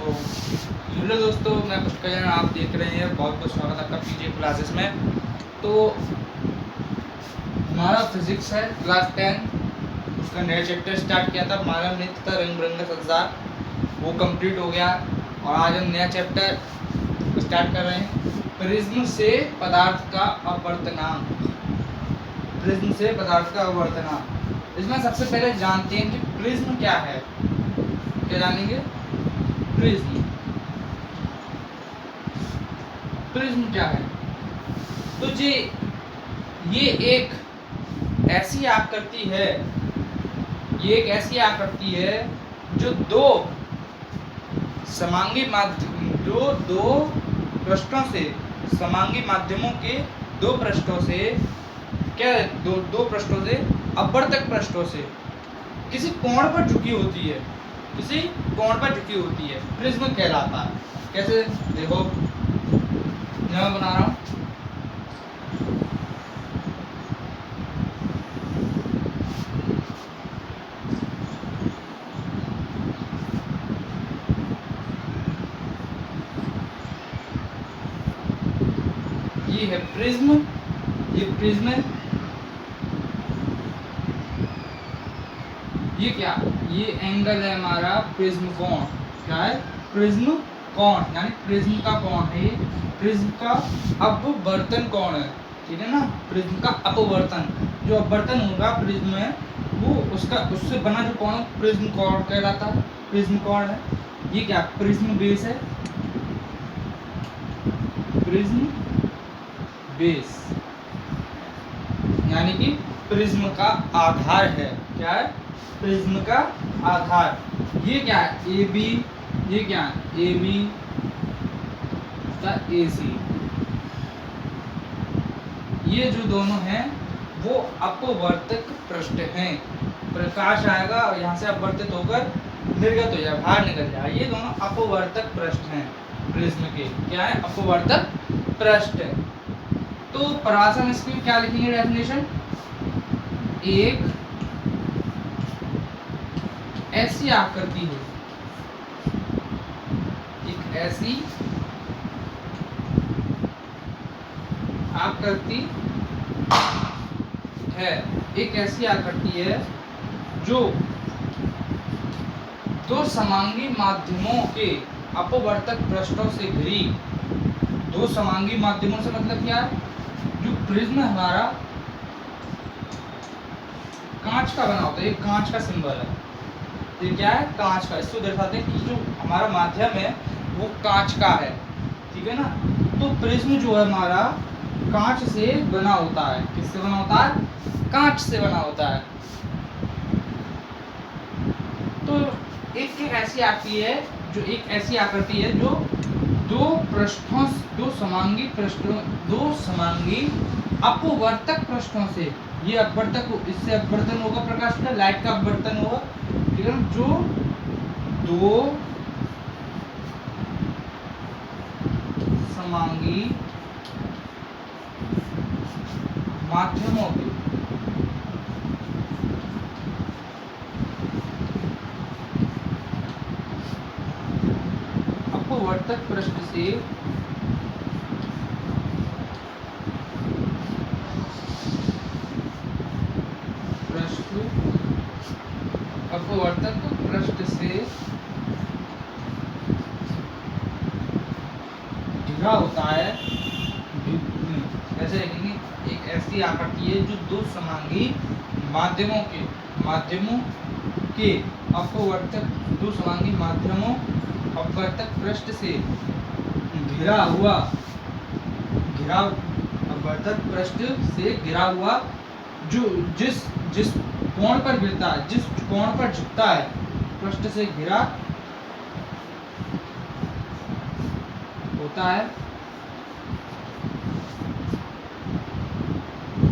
Hello दोस्तों, मैं पुष्कर, आप देख रहे हैं। बहुत बहुत स्वागत है आपका पीजे क्लासेस में। तो हमारा फिजिक्स है क्लास 10, उसका नया चैप्टर स्टार्ट किया था, मानव नित्य तथा रंग बिरंगा संसार। वो कंप्लीट हो गया और आज हम नया चैप्टर स्टार्ट कर रहे हैं, प्रिज्म से पदार्थ का अपवर्तनांक। प्रिज्म से पदार्थ का अपवर्तनांक। इसमें सबसे पहले जानते हैं कि प्रिज्म क्या है। क्या जानेंगे? प्रिज्म। प्रिज्म क्या है? तो जी ये एक ऐसी आकृति है, ये एक ऐसी आकृति है जो दो समांगी माध्यम, जो दो पृष्ठों से, समांगी माध्यमों के दो पृष्ठों से, क्या दो पृष्ठों से, अपवर्तक पृष्ठों से किसी कोण पर झुकी होती है, किसी कोण पर झुकी होती है, प्रिज्म कहलाता है। कैसे? देखो, मैं बना रहा हूं। ये है प्रिज्म, ये प्रिज्म है। ये क्या? ये एंगल है हमारा प्रिज्म कोण। क्या है? प्रिज्म कोण, यानी प्रिज्म का कोण है ये। प्रिज्म का अपवर्तन कोण है, ठीक है ना। प्रिज्म का अपवर्तन, जो अपवर्तन होगा प्रिज्म में, वो उससे बना जो कोण प्रिज्म कोण कहलाता है, प्रिज्म कोण है। ये क्या? प्रिज्म बेस है, प्रिज्म बेस, यानी कि प्रिज्म का आधार है। क्या है? प्रिज्म का आधार। ये क्या है? A B. ये क्या है? A B A C. ये जो दोनों हैं वो अपवर्तक पृष्ठ हैं। प्रकाश आएगा और यहाँ से अपवर्तित होकर निर्गत हो जाए, बाहर निकल जाए। ये दोनों अपवर्तक पृष्ठ हैं प्रिज्म के। क्या है? अपवर्तक पृष्ठ। तो परासन इसकी क्या लिखेंगे डेफिनेशन? एक ऐसी आकृति है, एक ऐसी आकृति है, एक ऐसी आकृति है जो दो समांगी माध्यमों के अपवर्तक पृष्ठों से घिरी। दो समांगी माध्यमों से मतलब क्या है? जो प्रिज्म हमारा कांच का बना होता है, ये कांच का सिंबल है। ये क्या है? कांच का। इसको दर्शाते हैं कि जो हमारा माध्यम है वो कांच का है, ठीक है ना। तो प्रिज्म जो है हमारा कांच से बना होता है। किससे बना होता है? कांच से बना होता है। तो एक ऐसी आकृति है, जो एक ऐसी आकृति है जो दो पृष्ठों, दो समांगी अपवर्तक पृष्ठों से, ये अपवर्तक, इससे अपवर्तन होगा प्रकाश का, लाइट का अपवर्तन होगा, ठीक है ना। जो दो समांगी माध्यमों के अपवर्तक पृष्ठ से अपवर्तक पृष्ठ से घिरा होता है। कैसे लिखेंगे? एक ऐसी आकृति है जो दो समांगी माध्यमों के अपवर्तक, दो समांगी माध्यमों अपवर्तक पृष्ठ से घिरा हुआ, अपवर्तक पृष्ठ से घिरा हुआ, जो जिस कोण पर गिरता है, जिस कोण पर झुकता है, पृष्ठ से घिरा होता है,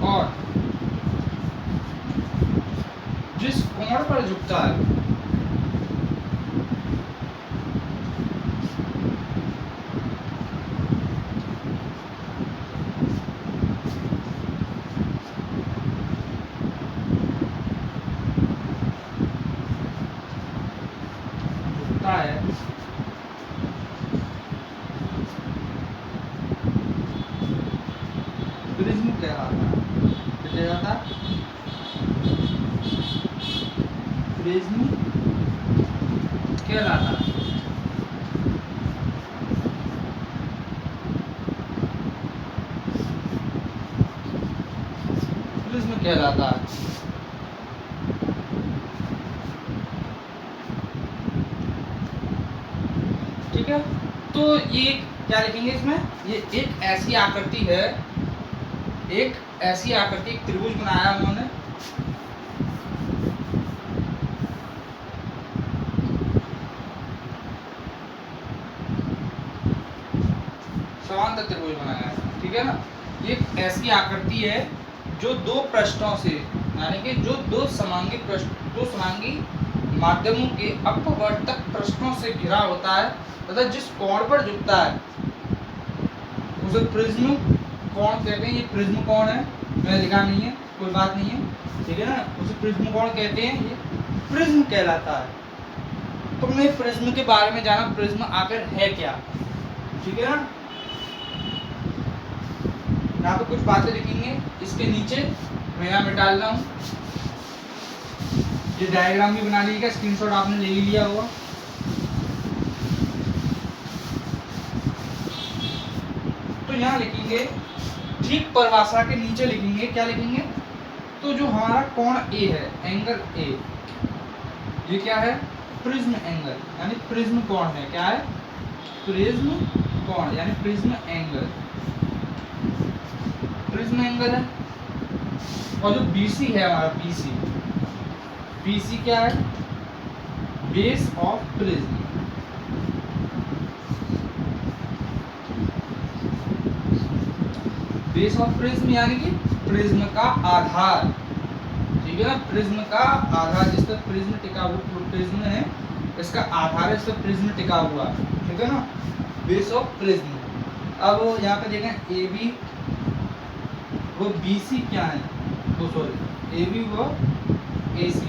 और जिस कोण पर झुकता है कहलाता है। प्रिज्म कहलाता है। ठीक है, तो ये क्या लिखेंगे इसमें, ये एक ऐसी आकृति है, एक ऐसी आकृति, एक त्रिभुज बनाया उन्होंने, समांतर त्रिभुज बनाया है। ठीक है ना, ये ऐसी आकृति है जो दो पृष्ठों से, यानी कि जो दो समांगी माध्यमों के अपवर्तक पृष्ठों से घिरा होता है तथा जिस कोण पर झुकता है उसे प्रिज्म कोण कहते हैं। ये प्रिज्म कोण है, मैंने लिखा नहीं है, कोई बात नहीं है, ठीक है ना, उसे प्रिज्म कोण कहते हैं, ये प्रिज्म कहलाता है। तुमने प्रिज्म के बारे में जाना, प्रिज्म आखिर है क्या, ठीक है ना। यहाँ पे कुछ बातें लिखेंगे, इसके नीचे मैं यहाँ में डाल रहा हूँ, ये डायग्राम भी बना लीजिएगा, स्क्रीनशॉट आपने ले लिया होगा। तो यहाँ लिखेंगे, ठीक परिभाषा के नीचे लिखेंगे, क्या लिखेंगे, तो जो हमारा कोण ए है, एंगल ए, ये क्या है, प्रिज्म एंगल, यानी प्रिज्म कोण है, क्या है, प्रिज्म कोण यानी प्रिज्म एंगल, प्रिज्म एंगल है। और जो BC है हमारा, BC क्या है, base of prism, base of prism यानी कि प्रिज्म का आधार, ठीक है ना, प्रिज्म का आधार, जिस पर प्रिज्म टिका हुआ, प्रिज्म है इसका आधार है, इस पर प्रिज्म टिका हुआ, ठीक है ना, बेस ऑफ प्रिज्म। अब यहाँ पे देखें AB वो BC क्या है, तो सॉरी AB व AC,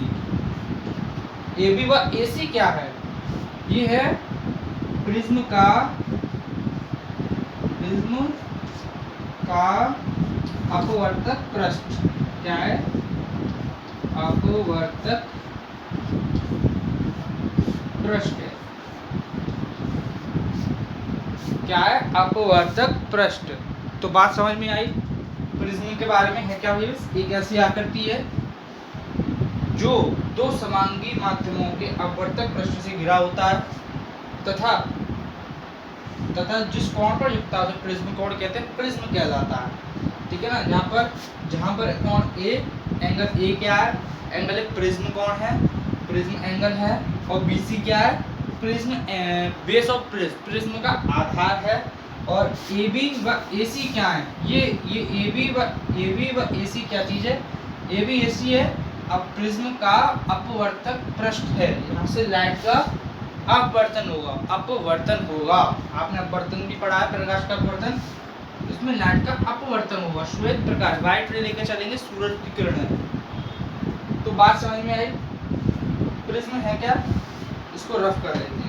AB व AC क्या है, ये है प्रिज्म का अपवर्तक पृष्ठ, क्या है, अपवर्तक पृष्ठ है, क्या है, अपवर्तक पृष्ठ। तो बात समझ में आई, प्रिज्म के बारे में है क्या, एक ऐसी आकृति है जो दो समांगी माध्यमों के अपवर्तक पृष्ठ से घिरा होता है तथा जिस कोण पर झुकता है उसे प्रिज्म कोण कहते हैं, प्रिज्म कहलाता है। ठीक है ना, जहाँ पर कोण ए, एंगल ए क्या है, एंगल एक प्रिज्म कोण है, प्रिज्म एंगल है, और BC क्या है, प्रिज्म बेस ऑफ प्रिज्म का आधार है, और AB व AC क्या है, ये AB व AC क्या चीज है, AB AC है, अब प्रिज्म का अपवर्तक पृष्ठ है, यहाँ से लाइट का अपवर्तन होगा, आपने अपवर्तन भी पढ़ा है, प्रकाश का अपवर्तन, इसमें लाइट का अपवर्तन होगा, श्वेत प्रकाश, व्हाइट रे लेकर चलेंगे, सूरज की किरणें। तो बात समझ में आई, प्रिज्म है क्या, इसको रफ कर लेते हैं।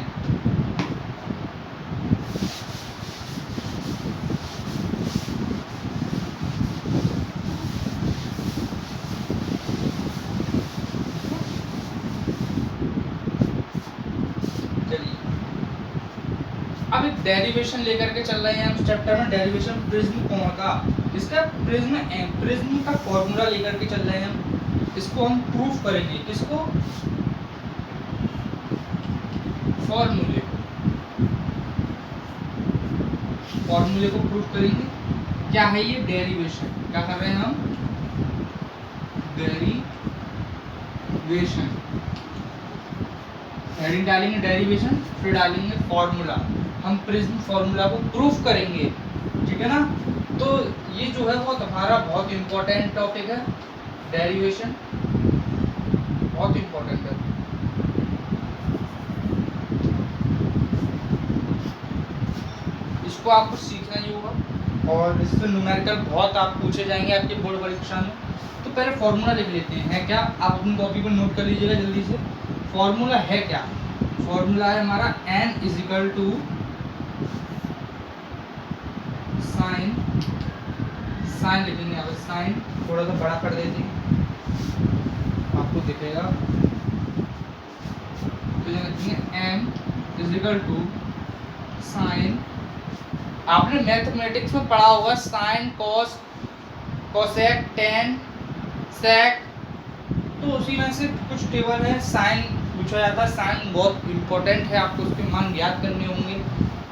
अब एक डेरिवेशन लेकर के चल रहे हैं हम चैप्टर में, डेरिवेशन प्रिज्म कोण का, इसका प्रिज्म का फॉर्मूला लेकर के चल रहे हैं हम, इसको हम प्रूफ करेंगे, किसको, फॉर्मूले को प्रूफ करेंगे। क्या है ये डेरिवेशन, क्या कर रहे हैं हम, डेरिवेशन, हेडिंग डालेंगे डेरिवेशन, फिर डालेंगे फॉर्मूला, हम प्रिज्म फॉर्मूला को प्रूफ करेंगे, ठीक है ना। तो ये जो है वो हमारा बहुत इंपॉर्टेंट टॉपिक है, डेरिवेशन बहुत इंपॉर्टेंट है। इसको आपको सीखना ही होगा, और इससे न्यूमेरिकल बहुत आप पूछे जाएंगे आपके बोर्ड परीक्षा में। तो पहले फॉर्मूला लिख लेते हैं, है क्या, आप अपनी कॉपी पर नोट कर लीजिएगा जल्दी से। फॉर्मूला है क्या, फॉर्मूला है हमारा n = साइन लिखेंगे, यहाँ पे साइन थोड़ा सा बड़ा कर देते हैं, आपको दिखेगा, इक्वेशन लिखेंगे M is equal to sine, आपने मैथमेटिक्स में पढ़ा होगा sine cos cosec tan sec, तो उसी में से कुछ टेबल है। साइन पूछा जाता है, साइन बहुत इंपॉर्टेंट है, आपको उसके मान याद करने होंगे,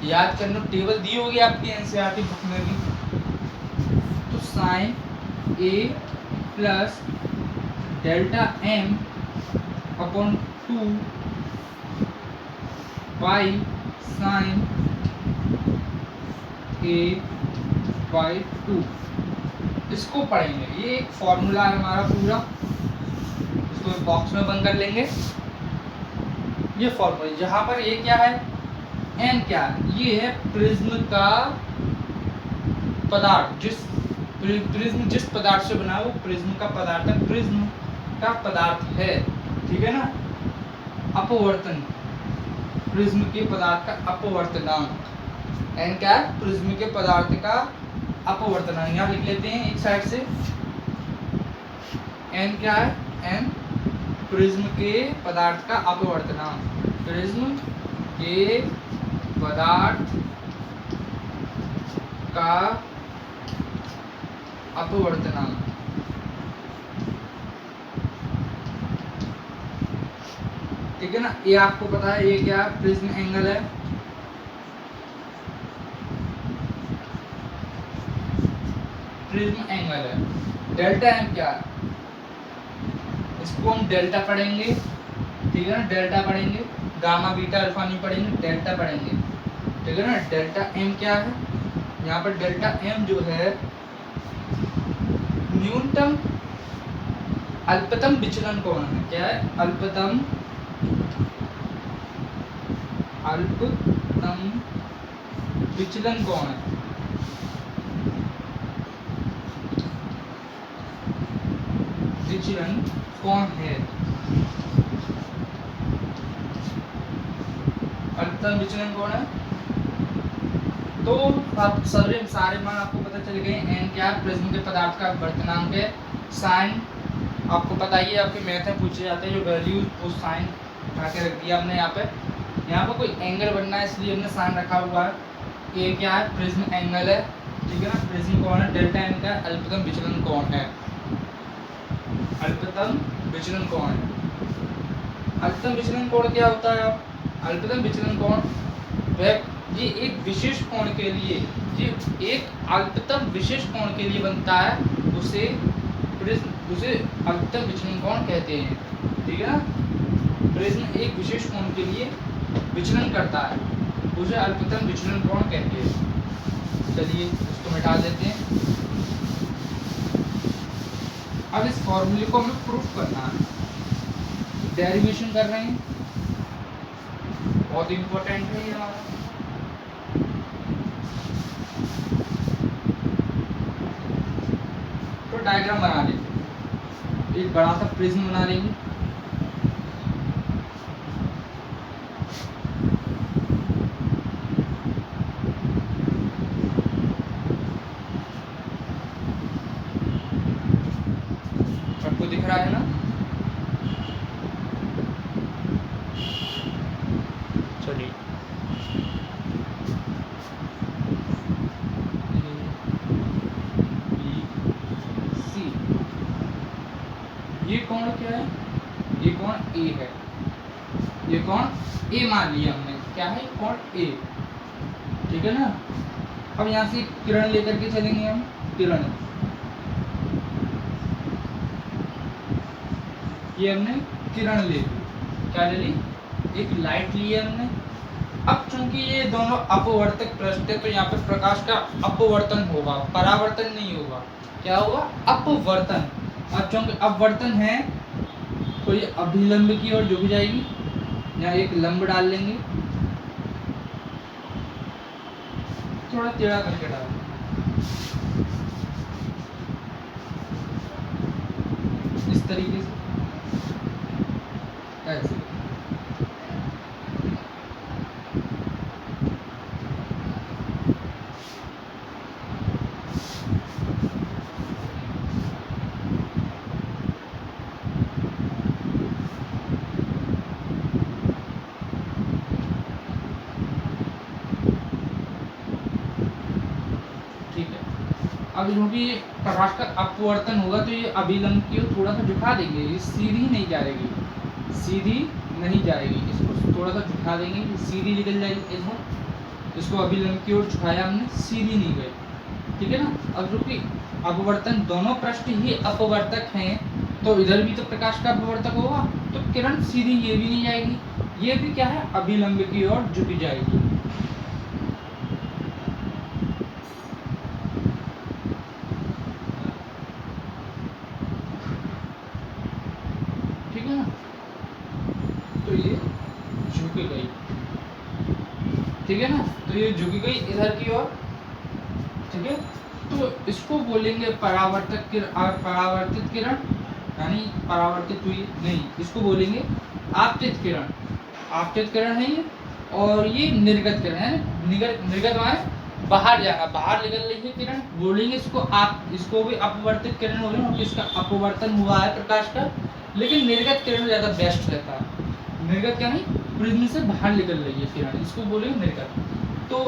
याद करने टेबल दी होगी आपकी एनसीईआरटी बुक में भी। तो sine A plus delta M upon 2 pi sine A by 2, इसको पढ़ेंगे। ये एक फॉर्मूला है हमारा पूरा, इसको बॉक्स में बंद कर लेंगे। ये फॉर्मूला जहाँ पर ये क्या है, एन क्या है, ये है प्रिज्म का पदार्थ, प्रिज्म जिस पदार्थ से बना है वो प्रिज्म का पदार्थ है, प्रिज्म का पदार्थ है, ठीक है ना। अपवर्तन, प्रिज्म के पदार्थ का अपवर्तनांक, एन क्या है, प्रिज्म के पदार्थ का अपवर्तनांक। यहाँ लिख लेते हैं एक साइड से, एन क्या है, एन प्रिज्म के पदार्थ का अपवर्तनांक, प्रिज्म के पदार्थ का अपवर्तनांक। ठीक है ना, ये आपको पता है ये क्या है, प्रिज्म एंगल है, प्रिज्म एंगल है। डेल्टा एम क्या है, इसको हम डेल्टा पढ़ेंगे, ठीक है ना, डेल्टा पढ़ेंगे, गामा बीटा अल्फा नहीं पढ़ेंगे, डेल्टा पढ़ेंगे, ठीक है ना। डेल्टा एम क्या है, यहाँ पर डेल्टा एम जो है न्यूनतम अल्पतम विचलन कोण है, क्या है, अल्पतम विचलन कोण है, विचलन कोण है, अल्पतम विचलन कोण है। तो आप सारे मान आपको पता चल गए। एन क्या है, प्रिज्म के पदार्थ का अपवर्तनांक है। साइन आपको पता ही है, आपके मैथ में पूछे जाते हैं जो वैल्यू, वो साइन उठा के रख दिया हमने यहाँ पे। यहाँ पर कोई एंगल बनना है इसलिए हमने साइन रखा हुआ है। ए क्या है, प्रिज्म एंगल है, ठीक है ना, प्रिज्म कोण है। डेल्टा एन का अल्पतम विचलन कोण है, अल्पतम विचलन कोण है। अल्पतम विचलन कोण क्या होता है, अल्पतम विचलन कोण वह ये एक विशेष कोण के लिए, ये एक अल्पतम विशेष कोण के लिए बनता है, उसे अल्पतम विचलन कोण कहते हैं, ठीक है ना। प्रिज्म एक विशेष कोण के लिए विचलन करता है, उसे अल्पतम विचलन कोण कहते हैं। चलिए इसको मिटा देते हैं। अब इस फॉर्मूले को हमें प्रूफ करना है, डेरिवेशन कर रहे हैं, बहुत इंपॉर्टेंट है ये हमारा। तो डायग्राम बना लेते हैं, एक बड़ा सा प्रिज्म बना लेंगे, सबको दिख रहा है ना। चलिए ये कोण क्या है, ये कोण ए है, ये कोण ए मान लिया हमने, क्या है, कोण ए, ठीक है ना। अब यहाँ से किरण लेकर के चलेंगे हम, किरण, ये हमने किरण ले ली, क्या ले ली, एक लाइट ली है हमने। अब चूंकि ये दोनों अपवर्तक पृष्ठ है तो यहाँ पर प्रकाश का अपवर्तन होगा, परावर्तन नहीं होगा, क्या होगा, अपवर्तन। अब चूंकि अपवर्तन है तो ये अभिलंब की ओर झुक जाएगी, यहाँ एक लंब डाल लेंगे, थोड़ा टेढ़ा करके डाल, इस तरीके से, ऐसे। अब जो भी प्रकाश का अपवर्तन होगा तो ये अभिलंब की ओर थोड़ा सा झुका देंगे, ये सीधी नहीं जाएगी, सीधी नहीं जाएगी, इसको थोड़ा सा झुका देंगे, सीधी निकल जाएगी इधर। इसको अभिलंब की ओर झुकाया हमने, सीधी नहीं गई, ठीक है ना। अब जो कि अपवर्तन, दोनों पृष्ठ ही अपवर्तक हैं, तो इधर भी तो प्रकाश का अपवर्तक होगा, तो किरण सीधी ये भी नहीं जाएगी, ये भी क्या है, अभिलंब की ओर झुकी जाएगी। ठीक है ना, तो ये झुक गई, ठीक है ना, तो ये झुक गई इधर की ओर, ठीक है। तो इसको बोलेंगे परावर्तक किरण, परावर्तित किरण, यानी परावर्तित हुई नहीं, इसको बोलेंगे आपतित किरण, आपतित किरण है ये। और ये निर्गत किरण है, निर्गत माने बाहर जाना, बाहर निकल रही है किरण, बोलेंगे इसको आप, इसको भी अपवर्तित किरण हो रही है, इसका अपवर्तन हुआ है प्रकाश का, लेकिन निर्गत किरण ज्यादा बेस्ट रहता है। निर्गत क्या नहीं, प्रिज्म से बाहर निकल रही है किरण, इसको बोलेंगे निर्गत। तो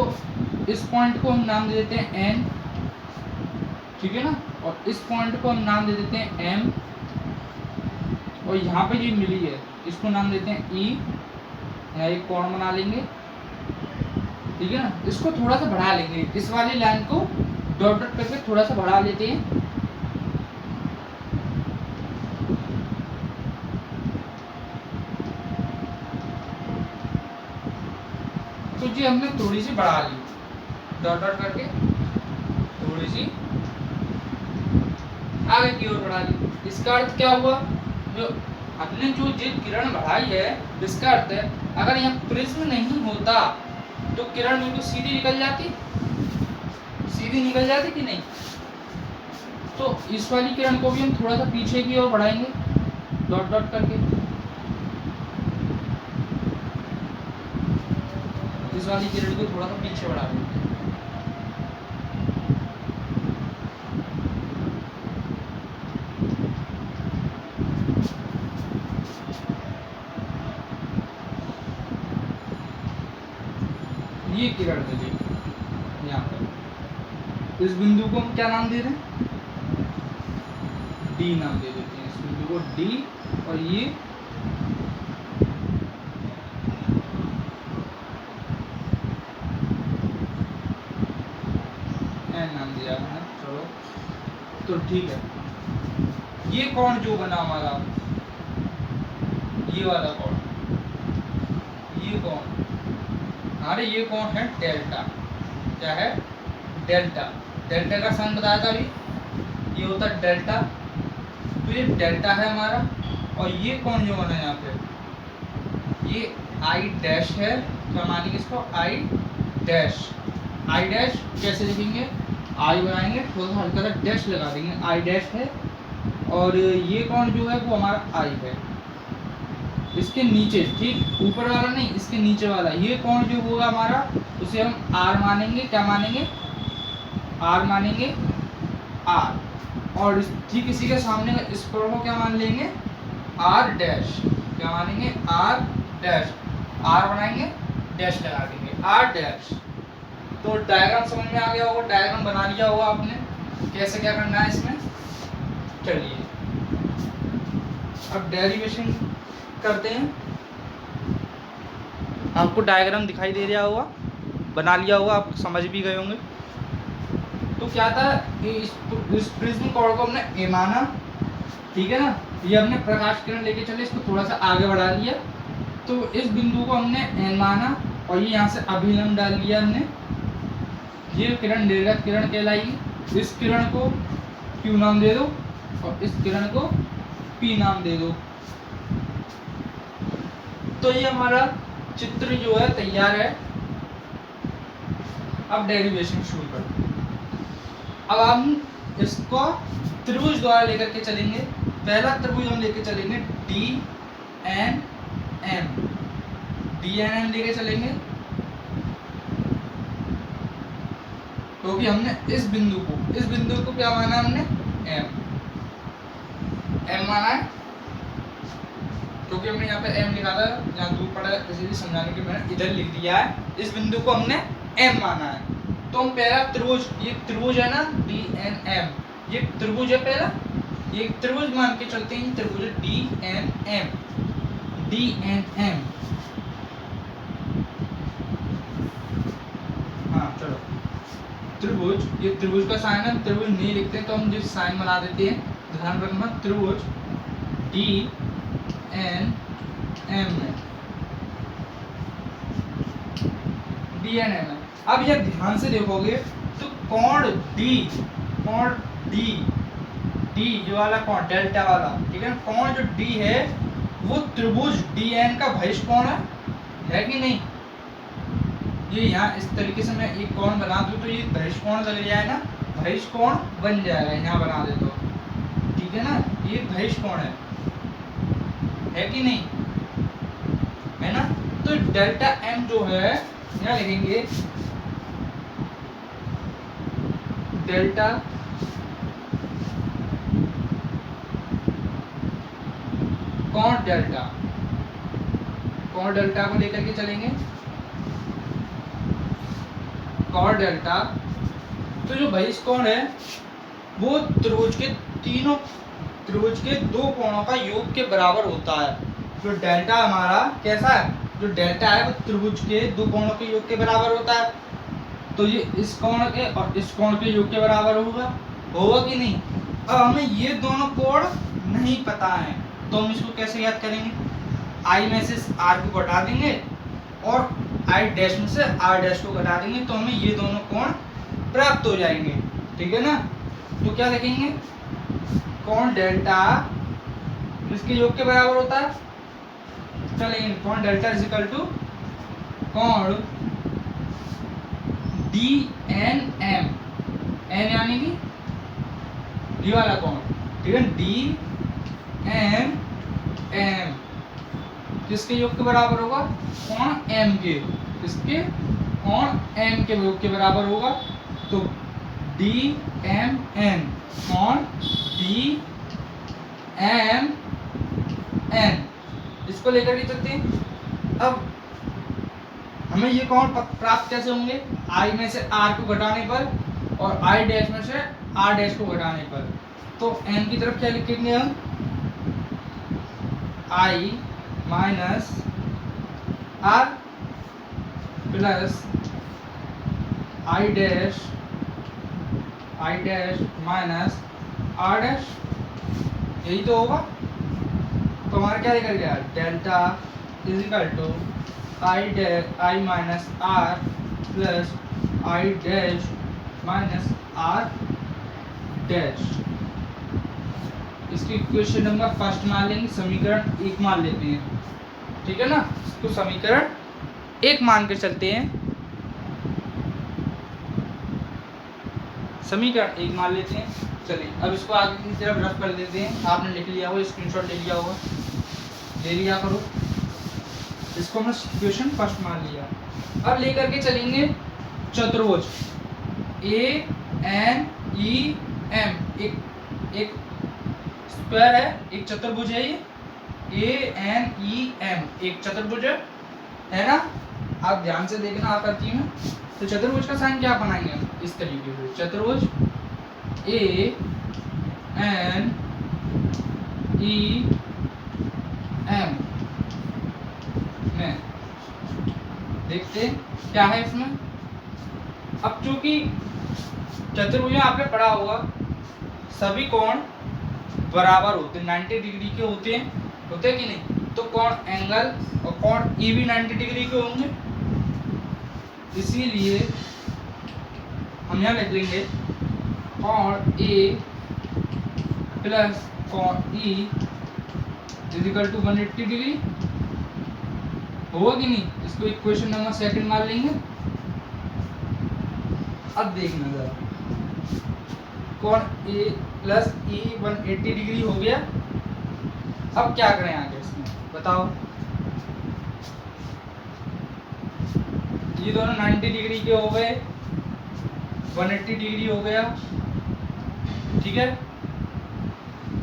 इस पॉइंट को हम नाम दे देते हैं एन, ठीक है ना, और इस पॉइंट को हम नाम दे देते हैं एम, और यहाँ पे ये मिली है इसको नाम देते हैं ई, यहाँ एक कोण बना लेंगे, ठीक है ना। इसको थोड़ा सा बढ़ा लेंगे, इस वाली लाइन को डॉट डॉट करके थोड़ा सा बढ़ा लेते हैं, तो जी हमने थोड़ी सी बढ़ा ली, डॉट डॉट करके थोड़ी सी आगे की ओर बढ़ा ली। इसका अर्थ क्या हुआ, जो अपने जो किरण बढ़ाई है, इसका अर्थ है अगर यहाँ प्रिज्म नहीं होता तो किरण बिल्कुल सीधी निकल जाती, सीधी निकल जाती कि नहीं। तो इस वाली किरण को भी हम थोड़ा सा पीछे की ओर बढ़ाएंगे, डॉट डॉट करके, इस वाली किरण को थोड़ा सा पीछे बढ़ा देंगे। ये किरण है जी, यहाँ पर इस बिंदु को हम क्या नाम दे रहे हैं, डी नाम दे देते हैं, इस बिंदु को डी, और ये एन नाम दिया है, चलो तो ठीक है। ये कोण जो बना हमारा, ये वाला कोण, ये कोण, अरे ये कोण है डेल्टा, क्या है, डेल्टा, डेल्टा का साइन बताया था अभी, ये होता है डेल्टा, तो ये डेल्टा है हमारा। और ये कोण जो बना है यहाँ पे, ये आई डैश है, क्या मानेंगे इसको, आई डैश, आई डैश कैसे लिखेंगे, आई बनाएंगे, थोड़ा सा हल्का सा डैश लगा देंगे, आई डैश है। और ये कोण जो है वो हमारा आई है, इसके नीचे, ठीक ऊपर वाला नहीं, इसके नीचे वाला ये कोण जो होगा हमारा, उसे हम आर मानेंगे, क्या मानेंगे, आर मानेंगे, आर। और ठीक इसी के सामने इस कोण को क्या मान लेंगे, आर डैश, क्या मानेंगे, आर डैश, आर बनाएंगे, डैश लगा देंगे, आर डैश। तो डायग्राम समझ में आ गया होगा, डायग्राम बना लिया होगा आपने, कैसे क्या करना है इसमें। चलिए अब डेरिवेशन करते हैं, आपको डायग्राम दिखाई दे रहा होगा, बना लिया होगा, आप समझ भी गए होंगे। तो क्या था, इस प्रिज्म कोण को हमने ए माना, ठीक है ना, ये हमने प्रकाश किरण लेके चले, इसको थोड़ा सा आगे बढ़ा लिया, तो इस बिंदु को हमने एन माना, और ये यहाँ से अभिलंब डाल लिया हमने, ये किरण निर्गत किरण कहलाएगी। इस किरण को क्यू नाम दे दो, और इस किरण को पी नाम दे दो। तो ये हमारा चित्र जो है तैयार है। अब डेरिवेशन शुरू करते हैं। अब हम इसको त्रिभुज द्वारा लेकर के चलेंगे। पहला त्रिभुज हम लेके चलेंगे D N M, D N M लेके चलेंगे, क्योंकि हमने इस बिंदु को क्या माना, हमने एम माना है, क्योंकि हमने यहाँ पे एम लिखा था, यहाँ दूर पड़ा है, इसलिए समझाने के मैंने इधर लिख दिया है। इस बिंदु को हमने एम माना है, तो हम पहला त्रिभुज, ये त्रिभुज है ना डी एन एम, ये त्रिभुज है पहला, ये त्रिभुज मान के चलते हैं, त्रिभुज D N M, D N M. हाँ चलो, त्रिभुज, ये त्रिभुज का साइन है, त्रिभुज नहीं लिखते तो हम जिस साइन बना देते हैं, ध्यान रखना, त्रिभुज डी एन एम है, डी एन एम है। अब यह ध्यान से देखोगे तो कोण डी, कोण डी, डी जो वाला कोण डेल्टा वाला, ठीक है, कोण जो डी है वो त्रिभुज डी एन का बहिष कोण है कि नहीं? ये यहाँ इस तरीके से मैं एक कोण बना दूं तो ये बहिष कोण लग जाए ना, बहिष कोण बन जाएगा, यहाँ बना दे तो, ठीक है ना, ये बहिष कोण है कि नहीं, है ना? तो डेल्टा एम जो है यहाँ लिखेंगे डेल्टा कोण डेल्टा, कोण डेल्टा को लेकर के चलेंगे, कोण डेल्टा। तो जो बहिष कोण है वो त्रिभुज के तीनों, त्रिभुज के दो कोणों का योग के बराबर होता है। जो डेल्टा हमारा कैसा है, जो डेल्टा है वो त्रिभुज के दो कोणों के योग के बराबर होता है। तो ये इस कोण के और इस कोण के योग के बराबर होगा, होगा कि नहीं? अब हमें ये दोनों कोण नहीं पता है तो हम इसको कैसे याद करेंगे? आई में से आर को घटा देंगे और आई डैश में से आर डैश को घटा देंगे तो हमें ये दोनों कोण प्राप्त हो जाएंगे, ठीक है ना? तो क्या लिखेंगे? कोण डेल्टा इसके योग के बराबर होता है, चलिए कोण डेल्टा इज इक्वल टू कोण डी एन एम, एन यानी कि डी वाला कोण, ठीक है, डी एन एम किसके योग के बराबर होगा? कोण एम के, किसके? कोण एम के योग के बराबर होगा। तो डी एम एन, कोण डी एम एन, इसको लेकर के चलते हैं। अब हमें ये कोण प्राप्त कैसे होंगे? आई में से आर को घटाने पर और आई डैश में से आर डैश को घटाने पर। तो एन की तरफ क्या लिखेंगे हम? I minus R plus I dash minus R dash, यही तो होगा। तो हमारा क्या निकल गया? Delta is equal to I minus R plus I dash minus R dash. इसकी इक्वेशन नंबर फर्स्ट मान लेंगे, समीकरण एक मान लेते हैं, ठीक है ना? इसको समीकरण एक मान कर चलते हैं, समीकरण एक मान लेते हैं। चलिए अब इसको आगे की तरफ रफ कर देते हैं। आपने लिख लिया हो, स्क्रीनशॉट ले लिया होगा, ले लिया करो। इसको हमने इक्वेशन फर्स्ट मान लिया। अब लेकर के चलेंगे चतुर्भुज ए एन ई एम, एक स्क्वायर है, एक चतुर्भुज है, ये ए एन ई एम एक चतुर्भुज है ना? आप ध्यान से देखना आकृति में। तो चतुर्भुज का साइन क्या बनाएंगे हम? इस तरीके से चतुर्भुज ए एन ई एम में देखते हैं क्या है इसमें। अब चूंकि चतुर्भुज में आपने पढ़ा होगा सभी कोण बराबर होते हैं, 90 डिग्री के होते हैं कि नहीं? तो कोण एंगल और कोण ई भी 90 डिग्री के होंगे, इसीलिए हम यहाँ लिख लेंगे कोण ए प्लस कोण E is equal to 180 degree, होगा कि नहीं? इसको इक्वेशन नंबर सेकंड मान लेंगे। अब देखना जरा, कोण ए प्लस ई 180 डिग्री हो गया। अब क्या करें आगे इसमें बताओ? ये दोनों 90 डिग्री के हो गए, 180 डिग्री हो गया, ठीक है।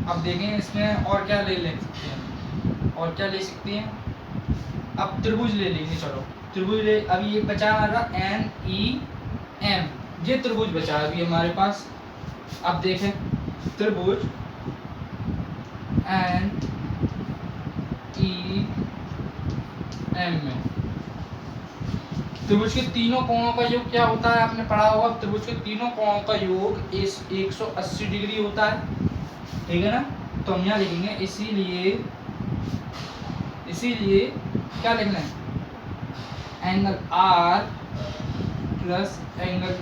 अब देखें इसमें और क्या ले सकते हैं, और क्या ले सकते हैं? अब त्रिभुज ले लेंगे, चलो त्रिभुज ले। अभी ये बचा हमारा एन ई एम, ये त्रिभुज बचा है अभी हमारे पास। अब देखें त्रिभुज एन ई एम में त्रिभुज के तीनों कोणों का योग क्या होता है, आपने पढ़ा होगा। त्रिभुज के तीनों कोणों का योग इस 180 डिग्री होता है, ठीक है ना। तो हम यहाँ लिखेंगे इसीलिए क्या लिखना है, angle R plus angle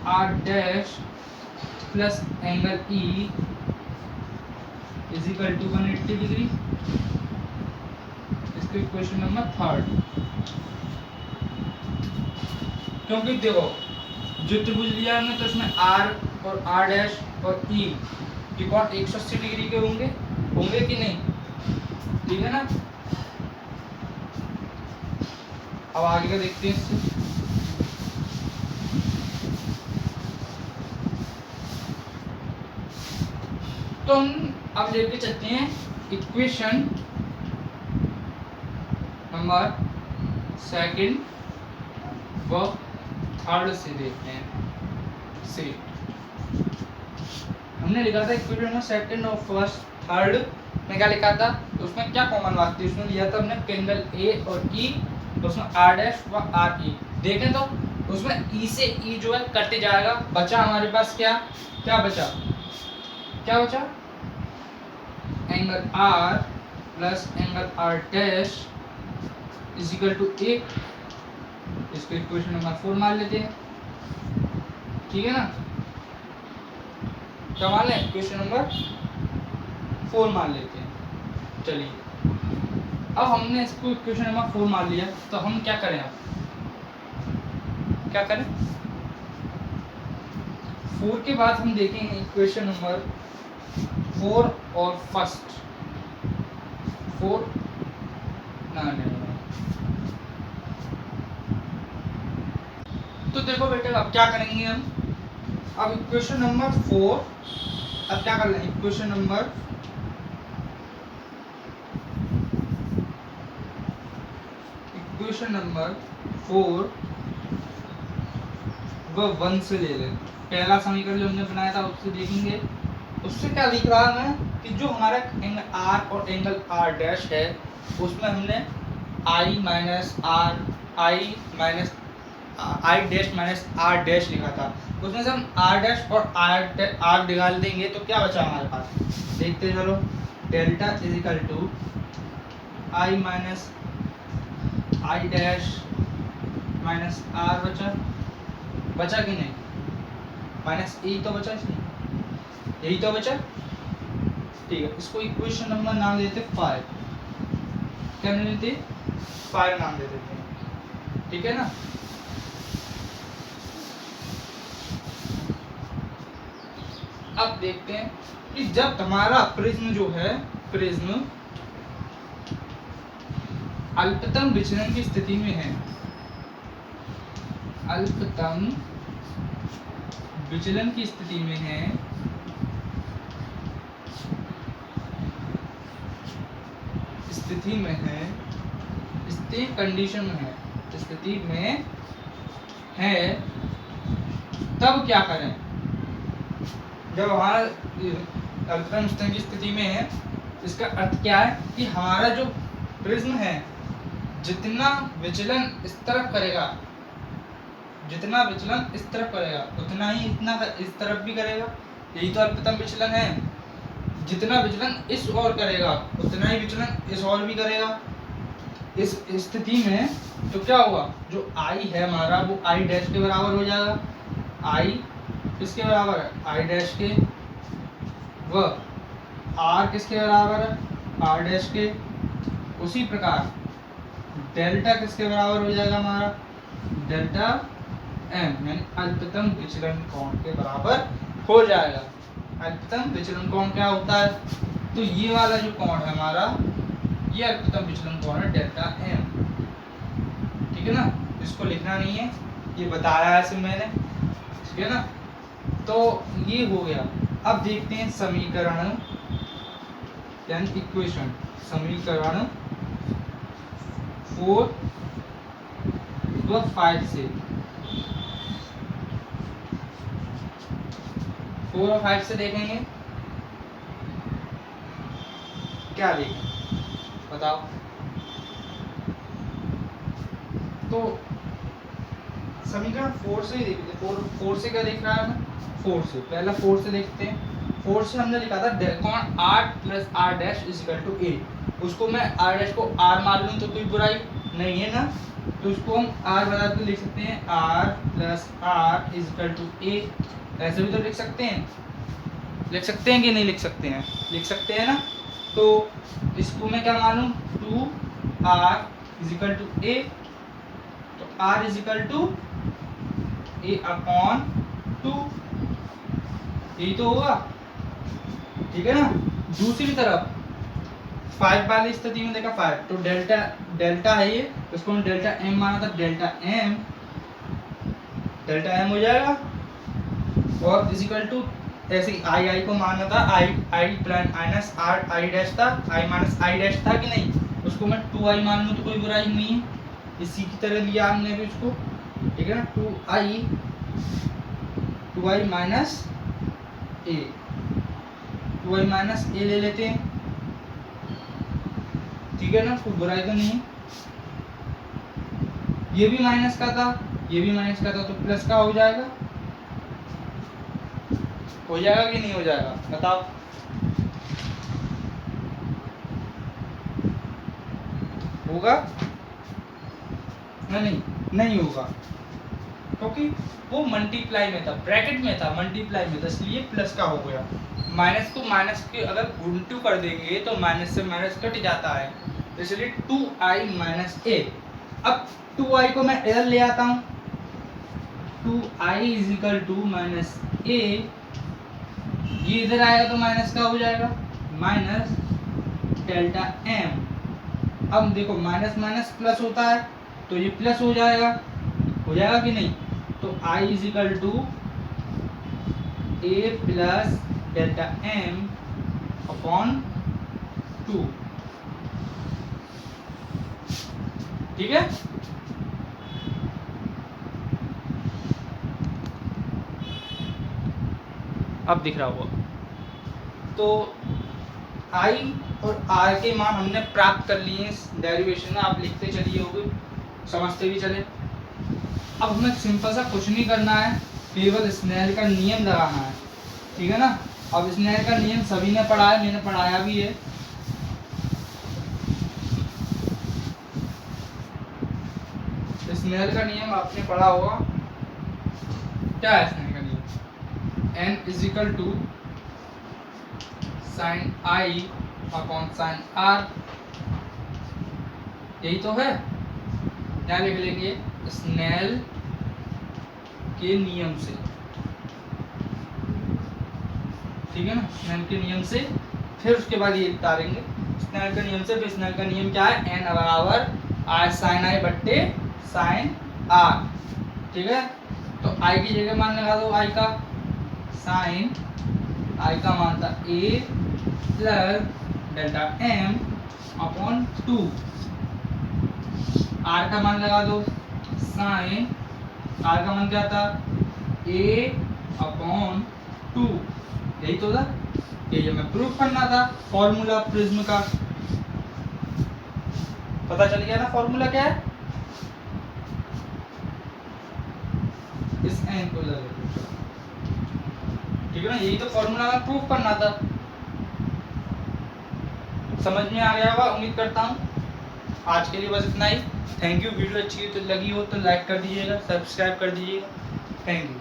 R dash plus angle E is equal to 180 degree. इसको इक्वेशन नंबर 3। क्योंकि देखो जो त्रिभुज लिया हमने तो इसमें आर और आर डैश और ई के कोण 180 डिग्री के होंगे कि नहीं, ठीक है ना। अब आगे का देखते हैं इससे। तो हम अब लेके चलते हैं इक्वेशन नंबर 2 व 3 से देखते हैं। से हमने लिखा था इक्वेशन नंबर 2 और 1 3 में क्या लिखा था, तो उसमें क्या कॉमन बात थी, उसमें लिया था हमने एंगल ए और ई, तो उसमें आर डैश व आर ई। देखें तो उसमें ई से ई जो है कटते जाएगा, बचा हमारे पास क्या बचा angle R plus angle R dash is equal to A. इसको इक्वेशन नंबर 4 मान लेते हैं, ठीक है ना। क्या मान लें, इक्वेशन नंबर 4 मान लेते हैं। चलिए अब हमने इसको इक्वेशन नंबर 4 मान लिया, तो हम क्या करें, अब क्या करें। 4 के बाद हम देखेंगे इक्वेशन नंबर 4 और 1 4 नहीं। तो देखो बेटे अब क्या करेंगे हम, अब इक्वेशन नंबर 4 अब क्या कर लें, इक्वेशन नंबर इक्वेशन नंबर 4 व 1 से ले लें। पहला समीकरण जो हमने बनाया था उससे देखेंगे, उससे क्या लिख रहा है मैं कि जो हमारा एंगल आर और एंगल आर डैश है उसमें हमने I dash minus R dash लिखा था, उसमें से हम आर डैश और आर निकाल देंगे तो क्या बचा हमारे पास, देखते चलो। Delta is equal to I minus I dash minus R बचा कि नहीं, माइनस ए तो बचा इसमें, यही तो बचा, ठीक है। इसको इक्वेशन नंबर नाम देते 5, क्या नाम देते 5 नाम दे देते हैं, ठीक है ना। अब देखते हैं कि जब हमारा प्रिज्म जो है, प्रिज्म अल्पतम विचलन की स्थिति में है, अल्पतम विचलन की स्थिति में है, स्थिति कंडीशन में है, स्थिति में है, तब क्या करें। जब हमारा अल्पतम विचलन की स्थिति में है, इसका अर्थ क्या है कि हमारा जो प्रिज्म है जितना विचलन इस तरफ करेगा, उतना ही इस तरफ भी करेगा, यही तो अल्पतम विचलन है। जितना विचलन इस ओर करेगा उतना ही विचलन इस ओर भी करेगा। इस स्थिति में तो क्या होगा, जो आई है हमारा वो आई डैश के बराबर हो जाएगा, आई किसके बराबर है, आई डैश के, व आर किसके बराबर है, आर डैश के। उसी प्रकार डेल्टा किसके बराबर हो जाएगा हमारा, डेल्टा एम, यानी अल्पतम विचलन कोण के बराबर हो जाएगा। अल्पतम विचलन कोण क्या होता है, तो ये वाला जो कोण है हमारा, ये अल्पतम विचलन कोण है डेल्टा एम, ठीक है ना। इसको लिखना नहीं है, ये बताया है सिर्फ मैंने, ठीक है ना। तो ये हो गया। अब देखते हैं समीकरण यानी इक्वेशन, समीकरण 4 व 5 से। 4 और 5 से देखेंगे क्या देखें बताओ। तो समीकरण 4 से ही देखते हैं। 4 से क्या देख रहा है हमें, 4 से पहला 4 से देखते हैं। 4 से हमने लिखा था कौन r plus r dash is equal to a, उसको मैं r डैश को r मान लूँ तो कोई बुराई नहीं है ना, तो उसको हम r बता के लिख सकते हैं r plus r is equal to a। ऐसे भी तो लिख सकते हैं कि नहीं लिख सकते हैं, लिख सकते हैं ना। तो इसको मैं क्या मानूँ 2r is equal to a, तो r is equal to a upon 2, यही तो होगा, ठीक है ना। दूसरी तरफ 5 वाली स्थिति में देखा 5, तो डेल्टा है ये, इसको हम डेल्टा m माना था, डेल्टा m हो जाएगा। और इज इक्वल टू ऐसे आई को मानना था, I plus minus R I dash था, आई माइनस आई डैश था कि नहीं, उसको मैं 2i मान लूँ तो कोई बुराई नहीं है, इसी की तरह लिया हमने भी उसको, ठीक है ना। 2i माइनस ए, 2i माइनस ए ले लेते हैं, ठीक है ना, कोई बुराई तो नहीं है। ये भी माइनस का था, ये भी माइनस का था, तो प्लस का हो जाएगा कि नहीं हो जाएगा बताओ। होगा नहीं होगा, क्योंकि वो मल्टीप्लाई में था, ब्रैकेट में था, मल्टीप्लाई में था, इसलिए प्लस का हो गया। माइनस को माइनस के अगर गुणटू कर देंगे तो माइनस से माइनस कट जाता है, इसलिए 2i माइनस ए। अब 2i को मैं इधर ले आता हूँ, 2i is equal to minus A, ये इधर आएगा तो माइनस का हो जाएगा, माइनस डेल्टा m। अब देखो माइनस माइनस प्लस होता है, तो ये प्लस हो जाएगा कि नहीं, तो i is equal to a plus delta m upon 2, ठीक है। अब दिख रहा होगा। तो i और r के मान हमने प्राप्त कर लिए हैं डेरिवेशन में, आप लिखते चलिए होगे, समझते भी चले। अब हमें सिंपल सा कुछ नहीं करना है, केवल स्नेल का नियम लगाना है, ठीक है ना। अब स्नेल का नियम सभी ने पढ़ा है, मैंने पढ़ाया भी है। स्नेल का नियम आपने पढ़ा होगा, क्या है स्नेल का नियम, n is equal to sine i upon sine r, यही तो है। क्या लिख लेंगे, स्नेल के नियम से, ठीक है ना, स्नेल के नियम से। फिर उसके बाद ये उतारेंगे स्नेल के नियम से। फिर स्नेल का नियम क्या है, n बराबर r साइन i बट्टे साइन r, ठीक है। तो i की जगह मान लगा दो, i का साइन, i का मान था a plus delta m upon 2, r का मान लगा दो साइन, r का मान क्या था a अपॉन 2, यही तो था, ये हमें प्रूफ करना था। फॉर्मूला प्रिज्म का पता चल गया ना, फॉर्मूला क्या है, इस n को ले लो, ठीक है ना, यही तो फॉर्मूला में प्रूफ करना था। समझ में आ गया होगा उम्मीद करता हूँ। आज के लिए बस इतना ही। Thank you. वीडियो अच्छी तो लगी हो तो लाइक कर दीजिएगा, सब्सक्राइब कर दीजिएगा। Thank you.